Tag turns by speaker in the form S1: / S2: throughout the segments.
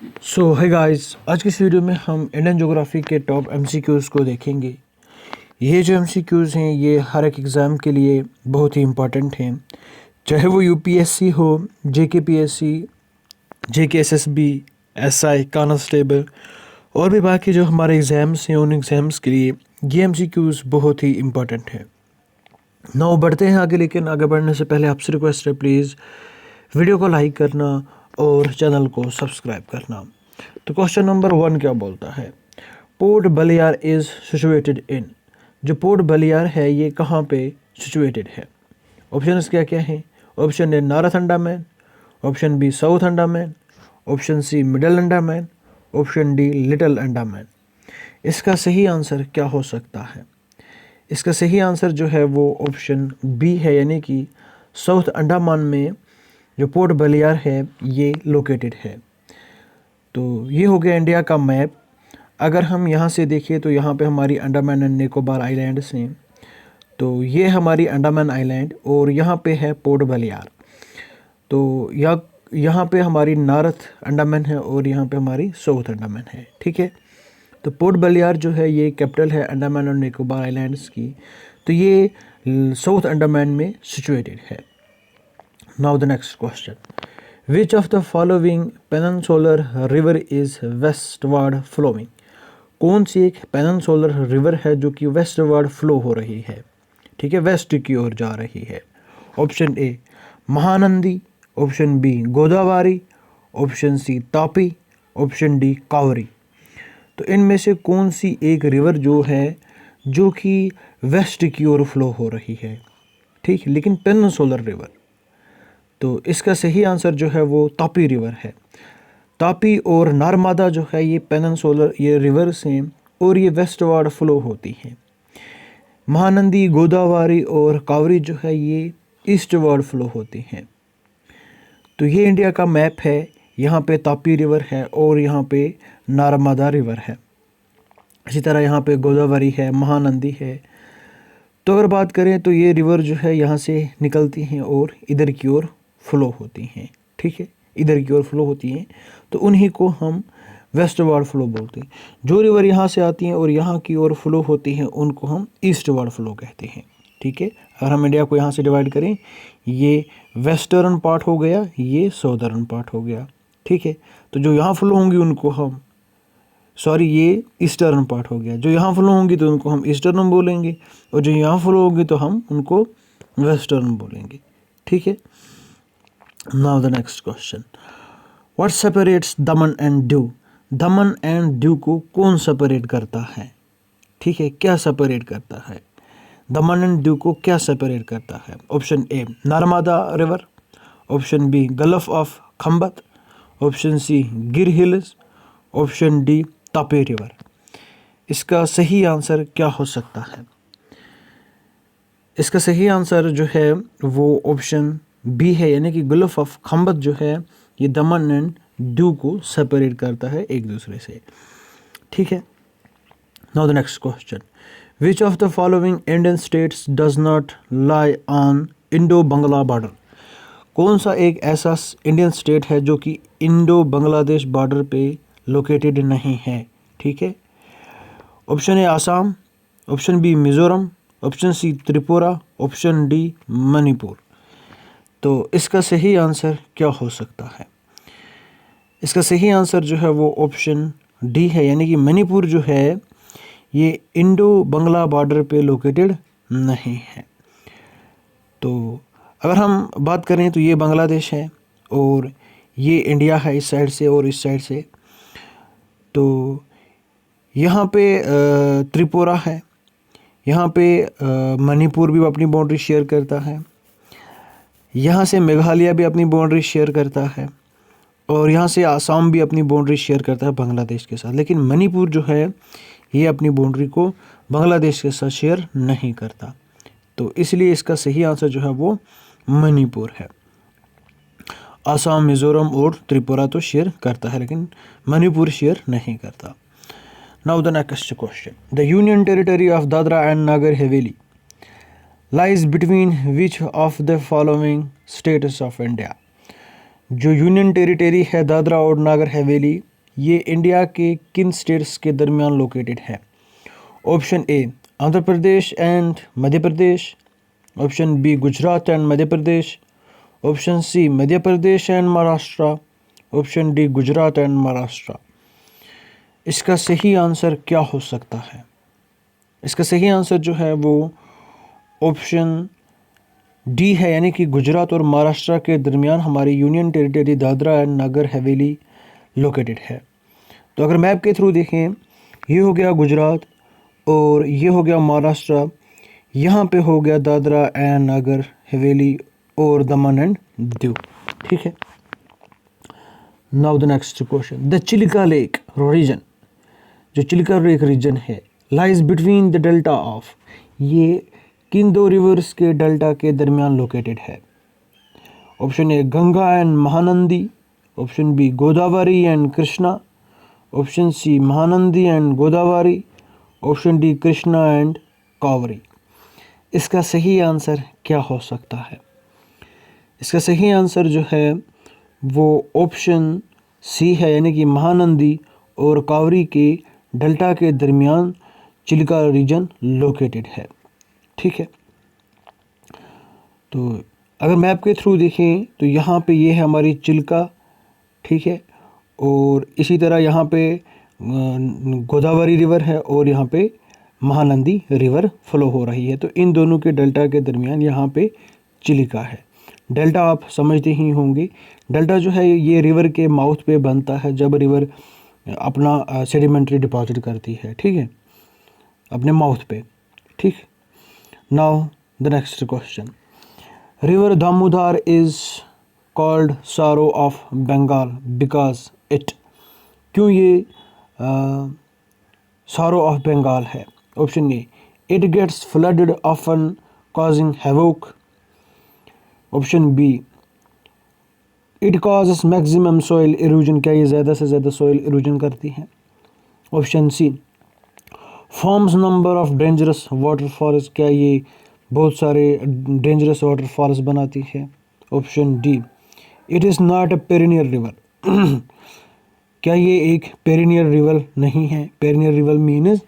S1: सो है गाइस, आज की इस वीडियो में हम इंडियन ज्योग्राफी के टॉप एमसीक्यूज़ को देखेंगे। ये जो एमसीक्यूज़ हैं ये हर एक एग्ज़ाम के लिए बहुत ही इम्पोर्टेंट हैं, चाहे वो यूपीएससी हो, जेकेपीएससी, जेकेएसएसबी, एसआई, कांस्टेबल और भी बाकी जो हमारे एग्ज़ाम्स हैं उन एग्ज़ाम्स के लिए ये एमसीक्यूज़ बहुत ही इम्पोर्टेंट हैं। नाउ बढ़ते हैं आगे, लेकिन आगे बढ़ने से पहले आपसे रिक्वेस्ट है प्लीज़ वीडियो को लाइक करना और चैनल को सब्सक्राइब करना। तो क्वेश्चन नंबर 1 क्या बोलता है? Port Baliyar is situated in. जो पोर्ट बलियार है ये कहाँ पे सिचुएटेड है? ऑप्शन क्या क्या हैं? Option A north Andaman, option B south Andaman, option C middle Andaman, option D little Andaman. इसका सही आंसर क्या हो सकता है? इसका सही आंसर जो है वो ऑप्शन बी है, यानी कि साउथ अंडमान में जो पोर्ट बलियार है ये लोकेटेड है। तो ये हो गया इंडिया का मैप। अगर हम यहाँ से देखें तो यहाँ पे हमारी अंडमान एंड निकोबार आइलैंड्स हैं। तो ये हमारी अंडमान आइलैंड और यहाँ पे है पोर्ट बलियार। तो यहाँ पे हमारी नॉर्थ अंडमान है और यहाँ पे हमारी साउथ अंडमान है। ठीक है, तो पोर्ट बलियार जो है ये कैपिटल है अंडमान और निकोबार आइलैंड्स की। तो ये साउथ अंडमान में सिचुएटेड है। Now the next question, which of the following peninsular river is westward flowing? कौन सी एक पेनिनसुलर रिवर है जो कि वेस्टवर्ड फ्लो हो रही है? ठीक है, वेस्ट की ओर जा रही है। Option A Mahanadi, option B Godavari, option C Tapi, option D Kaveri. तो इनमें से कौन सी एक रिवर जो है जो कि वेस्ट की ओर फ्लो हो रही है? ठीक, लेकिन पेनिनसुलर रिवर। तो इसका सही आंसर जो है वो तापी रिवर है। तापी और नर्मदा जो है ये पेनिनसुलर ये रिवर्स हैं और ये वेस्टवर्ड फ्लो होती हैं। महानंदी, गोदावरी और कावेरी जो है ये ईस्टवर्ड फ्लो होती हैं। तो ये इंडिया का मैप है। यहाँ पे तापी रिवर है और यहाँ पे नर्मदा रिवर है। इसी तरह यहाँ पे गोदावरी है, महानंदी है। तो अगर बात करें तो ये रिवर जो है यहाँ से निकलती हैं और इधर की ओर फ्लो होती हैं। ठीक है, इधर की ओर फ्लो होती हैं, तो उन्हीं को हम वेस्टवर्ड फ्लो बोलते हैं। जो रिवर यहाँ से आती हैं और यहाँ की ओर फ्लो होती हैं उनको हम ईस्टवर्ड फ्लो कहते हैं। ठीक है, अगर हम इंडिया को यहाँ से डिवाइड करें, ये वेस्टर्न पार्ट हो गया, ये सौदर्न पार्ट हो गया। ठीक है, तो जो यहाँ फ्लो होंगी उनको हम ये ईस्टर्न पार्ट हो गया। जो यहाँ फ्लो होंगी तो उनको हम ईस्टर्न बोलेंगे और जो यहाँ फ्लो होंगी तो हम उनको वेस्टर्न बोलेंगे। ठीक है, now the next question, what separates Daman and Diu? Daman and Diu को कौन सेपरेट करता है? ठीक है, क्या सेपरेट करता है? दमन एंड दीव को क्या सेपरेट करता है? Option A Narmada river, option B gulf of Khambhat, option C Gir hills, option D Tapi river. इसका सही आंसर क्या हो सकता है? इसका सही आंसर जो है वो ऑप्शन बी है, यानी कि गल्फ ऑफ खंबत जो है ये दमन एंड दीव को सेपरेट करता है एक दूसरे से। ठीक है, now the next question, which of the following Indian states does not lie on Indo Bangla border? कौन सा एक ऐसा इंडियन स्टेट है जो कि इंडो बांग्लादेश बॉर्डर पे लोकेटेड नहीं है? ठीक है, option A Assam, option B Mizoram, option C Tripura, option D Manipur. तो इसका सही आंसर क्या हो सकता है? इसका सही आंसर जो है वो ऑप्शन डी है, यानी कि मणिपुर जो है ये इंडो बंगला बॉर्डर पे लोकेटेड नहीं है। तो अगर हम बात करें तो ये बांग्लादेश है और ये इंडिया है इस साइड से और इस साइड से। तो यहाँ पे त्रिपुरा है, यहाँ पे मणिपुर भी अपनी बाउंड्री शेयर करता है, यहाँ से मेघालय भी अपनी बाउंड्री शेयर करता है और यहाँ से आसाम भी अपनी बाउंड्री शेयर करता है बांग्लादेश के साथ। लेकिन मणिपुर जो है ये अपनी बाउंड्री को बांग्लादेश के साथ शेयर नहीं करता। तो इसलिए इसका सही आंसर जो है वो मणिपुर है। आसाम, मिजोरम और त्रिपुरा तो शेयर करता है लेकिन मणिपुर शेयर नहीं करता। Now the next question, the union territory of Dadra and Nagar Haveli lies between which of the following states of India? जो यूनियन टेरिटरी है दादरा और नगर हवेली ये इंडिया के किन स्टेट्स के दरमियान लोकेटेड है? Option A Andhra Pradesh and Madhya Pradesh, option B Gujarat and Madhya Pradesh, option C Madhya Pradesh and Maharashtra, option D Gujarat and Maharashtra. इसका सही आंसर क्या हो सकता है? इसका सही आंसर जो है वो ऑप्शन डी है, यानी कि गुजरात और महाराष्ट्र के दरमियान हमारी union territory Dadra and Nagar Haveli located है। तो अगर मैप के थ्रू देखें, ये हो गया गुजरात और ये हो गया महाराष्ट्र, यहाँ पे हो गया दादरा एंड नगर हवेली और दमन एंड दीव। ठीक है। Now the next question, the Chilika lake region, जो चिलिका लेक रीजन है, lies between the delta of, ये किन दो रिवर्स के डेल्टा के दरमियान लोकेटेड है? Option A Ganga and Mahanadi, option B Godavari and Krishna, option C Mahanadi and Godavari, option D Krishna and Kaveri. इसका सही आंसर क्या हो सकता है? इसका सही आंसर जो है वो ऑप्शन सी है, यानी कि महानंदी और कावेरी के डेल्टा के दरमियान चिलिका रीजन लोकेटेड है। ठीक है। तो अगर मैप के थ्रू देखें तो यहाँ पे ये है हमारी चिल्का, ठीक है, और इसी तरह यहाँ पे गोदावरी रिवर है और यहाँ पे महानंदी रिवर फ्लो हो रही है। तो इन दोनों के डेल्टा के दरमियान यहाँ पे चिलिका है। डेल्टा आप समझते ही होंगे, डेल्टा जो है ये रिवर के माउथ पे बनता है जब रिवर अपना सेडिमेंट्री डिपॉजिट करती है, ठीक है, अपने माउथ पे। ठीक। Now the next question, river Damodar is called sorrow of Bengal because it, क्यों ये सारो ऑफ बंगाल है? Option A it gets flooded often causing havoc, option B it causes maximum soil erosion, क्या ये ज़्यादा से ज़्यादा सॉइल इरोजन करती है? Option C forms number of dangerous waterfalls, क्या ये बहुत सारे डेंजरस वाटरफॉल्स बनाती है? Option D it is not a perennial river, क्या ये एक पेरिनियर रिवर नहीं है? पेरिनियर रिवर मीन्स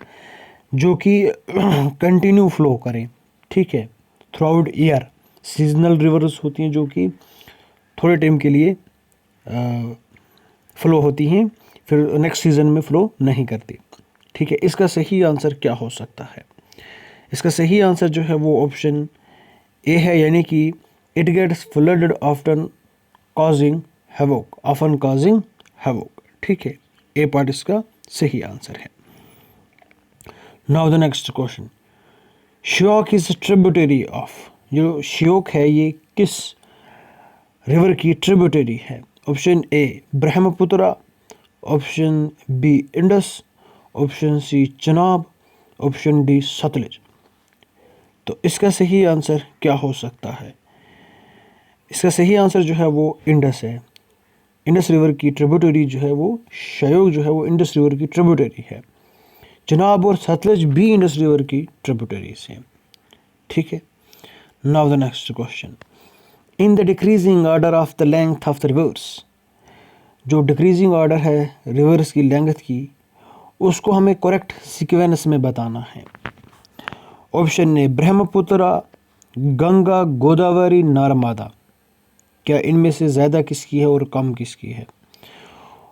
S1: जो कि कंटिन्यू फ्लो करे, ठीक है, through out year. Seasonal rivers होती हैं जो कि थोड़े टाइम के लिए फ्लो होती हैं, फिर नेक्स्ट सीजन में फ्लो नहीं करती। ठीक है। इसका सही आंसर क्या हो सकता है? इसका सही आंसर जो है वो ऑप्शन ए है, यानी कि it gets flooded often causing havoc, often causing havoc. ठीक है, ए पार्ट इसका सही आंसर है। Now the next question, Shyok is tributary of, जो श्योक है ये किस रिवर की ट्रिब्यूटरी है? Option A Brahmaputra, option B Indus, option C Chenab, option D Sutlej. तो इसका सही आंसर क्या हो सकता है? इसका सही आंसर जो है वो इंडस है। इंडस रिवर की ट्रिब्यूटरी जो है वो श्योक जो है वो इंडस रिवर की ट्रिब्यूटरी है। चनाब और सतलुज भी इंडस रिवर की ट्रिब्यूटरीज हैं। ठीक है। Now the next question, in the decreasing order of the length of the reverse, जो डिक्रीजिंग ऑर्डर है रिवर्स की लेंथ की, उसको हमें करेक्ट सीक्वेंस में बताना है। ऑप्शन ए ब्रह्मपुत्र, गंगा, गोदावरी, नर्मदा, क्या इनमें से ज़्यादा किसकी है और कम किसकी है?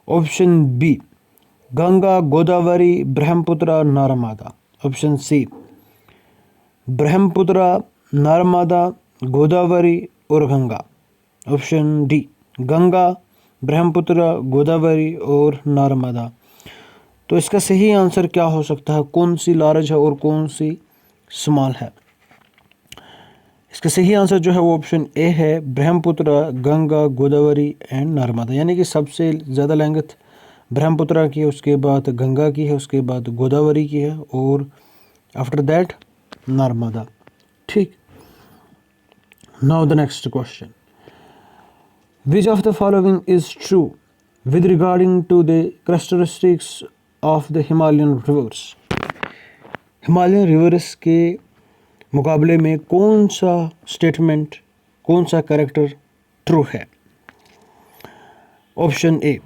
S1: Option B Ganga, Godavari, Brahmaputra, Narmada, option C Brahmaputra, Narmada, Godavari और गंगा, ऑप्शन डी गंगा, ब्रह्मपुत्र, गोदावरी और नर्मदा। तो इसका सही आंसर क्या हो सकता है? कौन सी लार्ज है और कौन सी स्मॉल है? इसका सही आंसर जो है वो ऑप्शन ए है, ब्रह्मपुत्र, गंगा, गोदावरी एंड नर्मदा, यानी कि सबसे ज़्यादा लेंथ ब्रह्मपुत्र की है, उसके बाद गंगा की है, उसके बाद गोदावरी की है और आफ्टर दैट नर्मदा। ठीक। Now the next question, which of the following is true with regarding to the characteristics of the Himalayan rivers? Himalayan rivers के मुकाबले में कौन सा स्टेटमेंट, कौन सा कैरेक्टर ट्रू है? Option A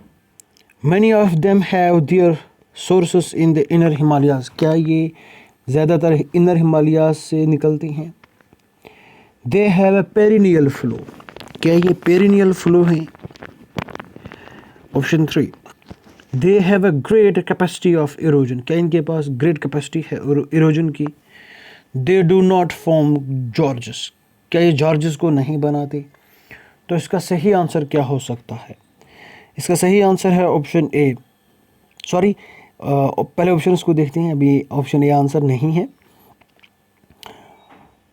S1: many of them have their sources in the inner Himalayas, क्या ये ज़्यादातर इनर हिमालयाज से निकलती हैं? They have a perennial flow, क्या ये पेरिनियल फ्लो है? Option 3, they have a great capacity of erosion, क्या इनके पास ग्रेट कैपेसिटी है इरोजन की? They do not form George's, क्या ये जॉर्जेस को नहीं बनाते? तो इसका सही आंसर क्या हो सकता है? इसका सही आंसर है ऑप्शन ए, सॉरी पहले ऑप्शन को देखते हैं, अभी ऑप्शन ए आंसर नहीं है।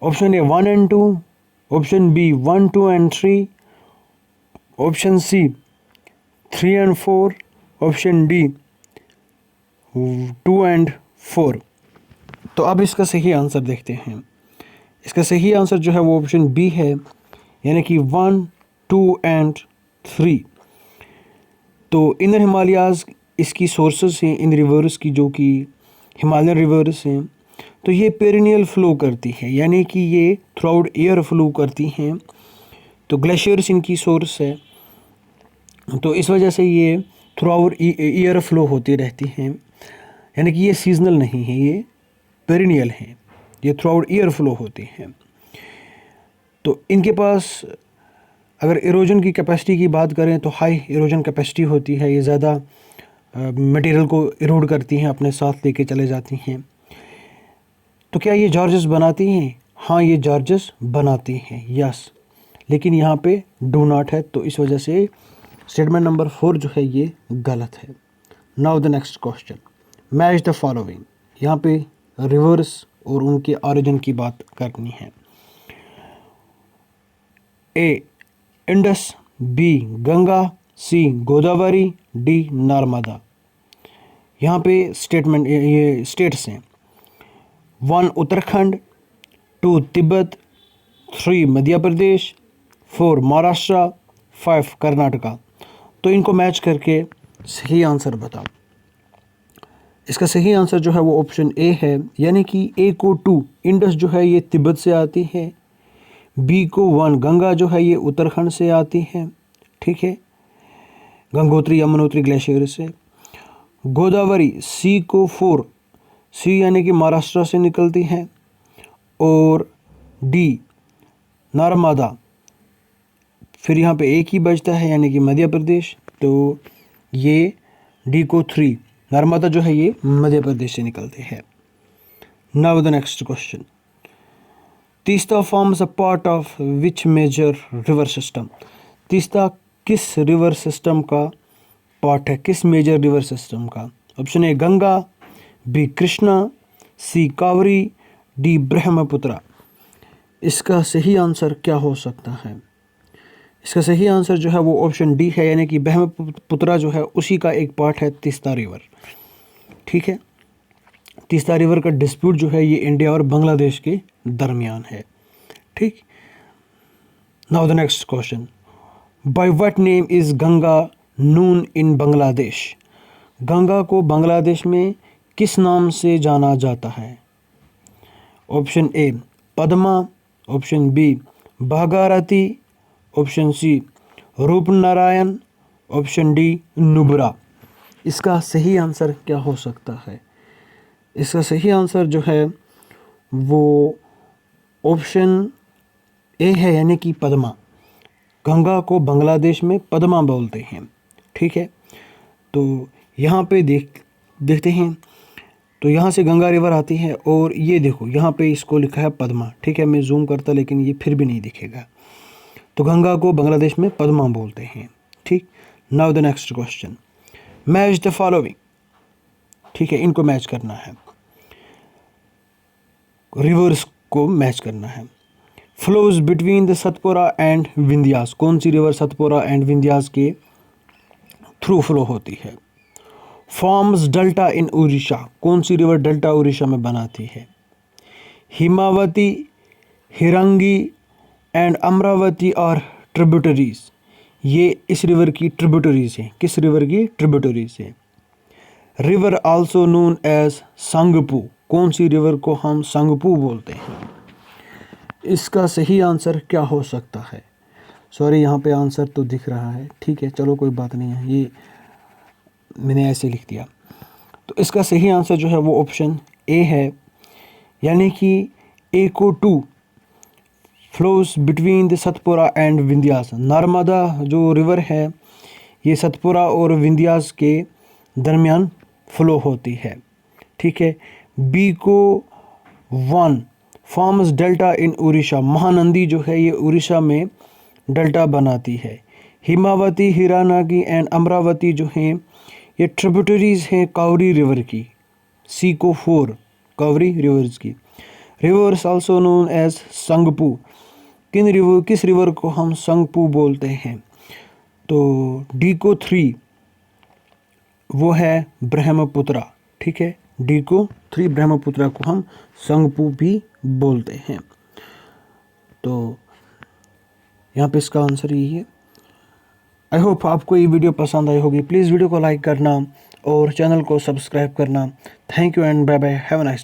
S1: Option A 1 and 2, option B 1, 2 and 3, option C 3 and 4, option D 2 and 4। तो अब इसका सही आंसर देखते हैं। इसका सही आंसर जो है वो ऑप्शन बी है, यानी कि 1, 2 and 3। तो इनर हिमालयाज इसकी सोर्सेस हैं, इन रिवर्स की, जो कि हिमालयन रिवर्स हैं। तो ये पेरिनियल फ्लो करती है, यानी कि ये थ्रू आउट ईयर फ्लो करती हैं। तो ग्लेशियर्स इनकी सोर्स है, तो इस वजह से ये थ्रू आउट ईयर फ्लो होती रहती हैं, यानी कि ये सीजनल नहीं है, ये पेरिनियल हैं, ये थ्रू आउट ईयर फ्लो होती हैं। तो इनके पास अगर इरोजन की कैपेसिटी की बात करें तो हाई इरोजन कैपेसिटी होती है, ये ज़्यादा मटेरियल को इरोड करती हैं, अपने साथ लेके चले जाती हैं। तो क्या ये जॉर्जेस बनाती हैं? हाँ, ये जॉर्जेस बनाती हैं, यस, लेकिन यहाँ पे डू नॉट है, तो इस वजह से स्टेटमेंट नंबर 4 जो है ये गलत है। Now the next question, match the following. यहाँ पे रिवर्स और उनके ऑरिजिन की बात करनी है। ए इंडस, बी गंगा, सी गोदावरी, डी नर्मदा। यहाँ पे स्टेटमेंट ये स्टेट्स हैं 1 उत्तराखंड, 2 तिब्बत, 3 मध्य प्रदेश, 4 महाराष्ट्र, 5 कर्नाटका। तो इनको मैच करके सही आंसर बताओ। इसका सही आंसर जो है वो ऑप्शन ए है, यानी कि ए को 2 इंडस जो है ये तिब्बत से आती है, बी को 1 गंगा जो है ये उत्तराखंड से आती है, ठीक है, गंगोत्री यमुनोत्री ग्लेशियर से। गोदावरी सी को 4, सी यानी कि महाराष्ट्र से निकलती है, और डी नर्मदा, फिर यहाँ पे एक ही बचता है यानी कि मध्य प्रदेश, तो ये डी को 3 नर्मदा जो है ये मध्य प्रदेश से निकलते हैं। Now the next question, Teesta forms a part of which major river system. Teesta किस रिवर सिस्टम का पार्ट है, किस मेजर रिवर सिस्टम का? Option A Ganga, B Krishna, C Kaveri, D Brahmaputra. इसका सही आंसर क्या हो सकता है? इसका सही आंसर जो है वो ऑप्शन डी है, यानी कि ब्रह्मपुत्रा जो है उसी का एक पार्ट है तीस्ता रिवर, ठीक है। तीस्ता रिवर का डिस्प्यूट जो है ये इंडिया और बांग्लादेश के दरमियान है, ठीक। Now the next question, by what name is Ganga known in Bangladesh. Ganga को बांग्लादेश में किस नाम से जाना जाता है? Option A Padma, option B Bhagirathi, option C Rupnarayan, option D Nubra. इसका सही आंसर क्या हो सकता है? इसका सही आंसर जो है वो ऑप्शन ए है, यानी कि पद्मा। गंगा को बांग्लादेश में पद्मा बोलते हैं, ठीक है। तो यहाँ पे देखते हैं, तो यहाँ से गंगा रिवर आती है, और ये देखो यहाँ पे इसको लिखा है पद्मा, ठीक है। मैं जूम करता लेकिन ये फिर भी नहीं दिखेगा। तो गंगा को बांग्लादेश में पद्मा बोलते हैं, ठीक। Now the next question, match the following, ठीक है, इनको मैच करना है, रिवर्स को मैच करना है। Flows between the Satpura and Vindhyas, कौन सी रिवर सतपुरा एंड विंध्यास के थ्रू फ्लो होती है? फॉर्म्स डेल्टा इन उड़ीसा, कौन सी रिवर डेल्टा उड़ीसा में बनाती है? हिमावती, हिरंगी एंड अमरावती और ट्रिब्यूटरीज, ये इस रिवर की ट्रिब्यूटरीज हैं। किस रिवर की ट्रिब्यूटरीज हैं? रिवर आल्सो नोन एज संगपू, कौन सी रिवर को हम संगपू बोलते हैं? इसका सही आंसर क्या हो सकता है? सॉरी, यहाँ पे आंसर तो दिख रहा है, ठीक है, चलो कोई बात नहीं है। ये मैंने ऐसे लिख दिया। तो इसका सही आंसर जो है वो ऑप्शन ए है, यानी कि एको 2 flows between the Satpura and Vindhyas. Narmada जो रिवर है ये सतपुरा और विंध्यास के दरमियान फ्लो होती है। ठीक है। बीको 1 फॉर्म्स डेल्टा इन उड़ीसा। महानंदी जो है ये उड़ीसा में डेल्टा बनाती है। हिमावती, हिरानागी एंड अमरावती जो हैं ये ट्रिब्यूटरीज हैं कावरी रिवर की, सीको 4 कावरी रिवर्स की। Rivers also known as Sangpo. किस रिवर को हम संगपू बोलते हैं? तो डीको 3 वो है ब्रह्मपुत्रा। ठीक है, डीको 3 ब्रह्मपुत्रा को हम संगपू भी बोलते हैं। तो यहाँ पे इसका आंसर यही है। आई होप आपको ये वीडियो पसंद आई होगी। प्लीज़ वीडियो को लाइक करना और चैनल को सब्सक्राइब करना। Thank you and bye bye, have a nice day.